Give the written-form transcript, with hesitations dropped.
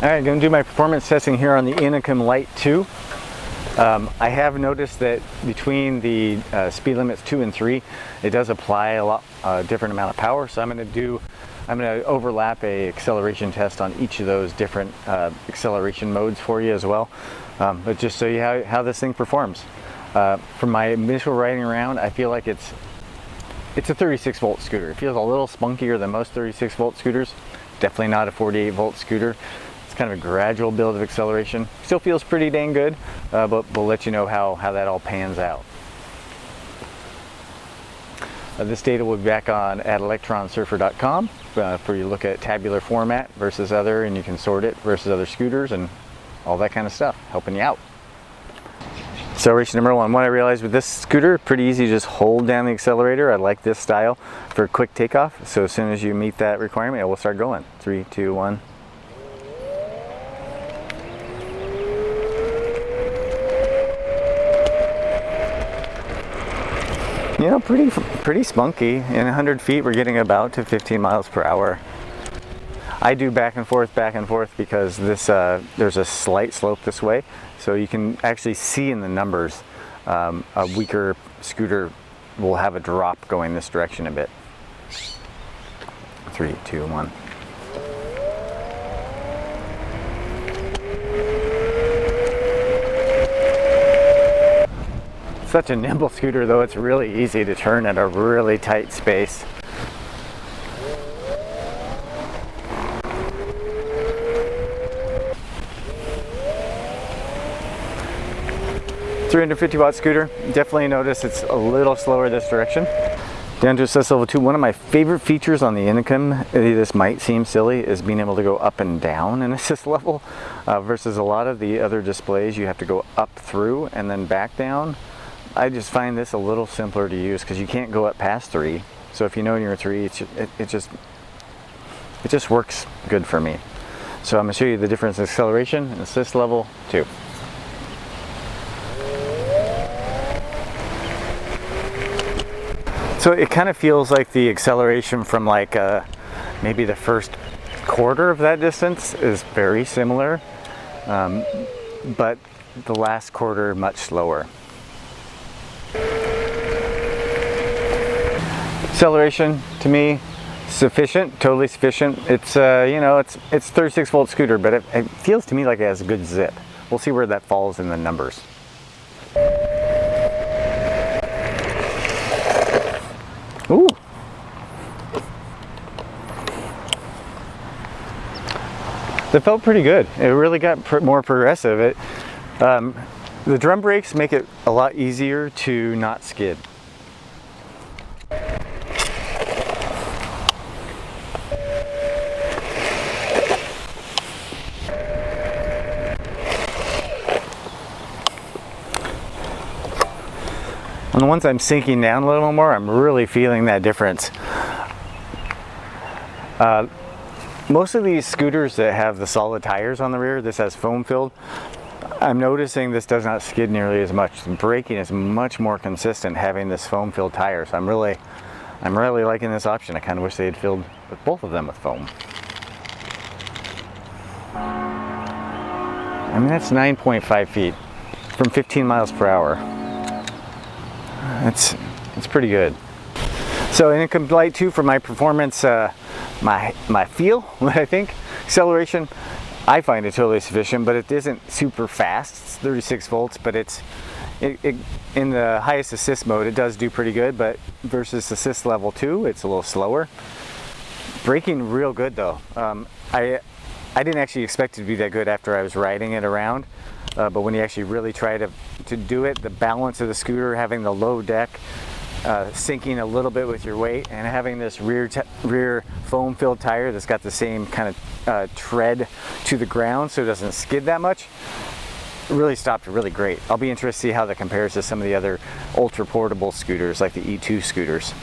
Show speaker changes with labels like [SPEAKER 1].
[SPEAKER 1] Alright, going to do my performance testing here on the Inokim Lite 2. I have noticed that between the speed limits 2 and 3, it does apply a lot different amount of power. So I'm going to overlap a acceleration test on each of those different acceleration modes for you as well. But just so you how this thing performs. From my initial riding around, I feel like it's a 36 volt scooter. It feels a little spunkier than most 36 volt scooters. Definitely not a 48 volt scooter. It's kind of a gradual build of acceleration. Still feels pretty dang good, but we'll let you know how that all pans out. This data will be back at electronsurfer.com for you to look at tabular format versus other, and you can sort it versus other scooters and all that kind of stuff, helping you out. Acceleration number one. What I realized with this scooter, pretty easy to just hold down the accelerator. I like this style for quick takeoff. So as soon as you meet that requirement, it will start going. 3, 2, 1. You know, pretty spunky. In 100 feet, we're getting about to 15 miles per hour. I do back and forth because this there's a slight slope this way, so you can actually see in the numbers a weaker scooter will have a drop going this direction a bit. 3, 2, 1. Such a nimble scooter though, it's really easy to turn at a really tight space. 350 watt scooter. Definitely notice it's a little slower this direction. Down to assist level 2. One of my favorite features on the Inokim, this might seem silly, is being able to go up and down in assist level versus a lot of the other displays you have to go up through and then back down. I just find this a little simpler to use because you can't go up past 3. So if you know you're 3, it just works good for me. So I'm going to show you the difference in acceleration and assist level 2. So it kind of feels like the acceleration from like maybe the first quarter of that distance is very similar, but the last quarter much slower. Acceleration to me sufficient, totally sufficient. It's you know, it's 36 volt scooter, but it feels to me like it has a good zip. We'll see where that falls in the numbers. Ooh. That felt pretty good. It really got more progressive. The drum brakes make it a lot easier to not skid. On the ones I'm sinking down a little more, I'm really feeling that difference. Most of these scooters that have the solid tires on the rear, this has foam filled. I'm noticing this does not skid nearly as much. The braking is much more consistent having this foam filled tire. So I'm really liking this option. I kind of wish they had filled both of them with foam. I mean, that's 9.5 feet from 15 miles per hour. It's pretty good. So Inokim Lite 2 for my performance, my feel, what I think. Acceleration, I find it totally sufficient, but it isn't super fast. It's 36 volts, but in the highest assist mode, it does do pretty good, but versus assist level 2, it's a little slower. Braking real good though. I didn't actually expect it to be that good after I was riding it around. But when you actually really try to do it, the balance of the scooter, having the low deck, sinking a little bit with your weight, and having this rear foam filled tire that's got the same kind of tread to the ground so it doesn't skid that much, really stopped really great. I'll be interested to see how that compares to some of the other ultra portable scooters like the E2 scooters.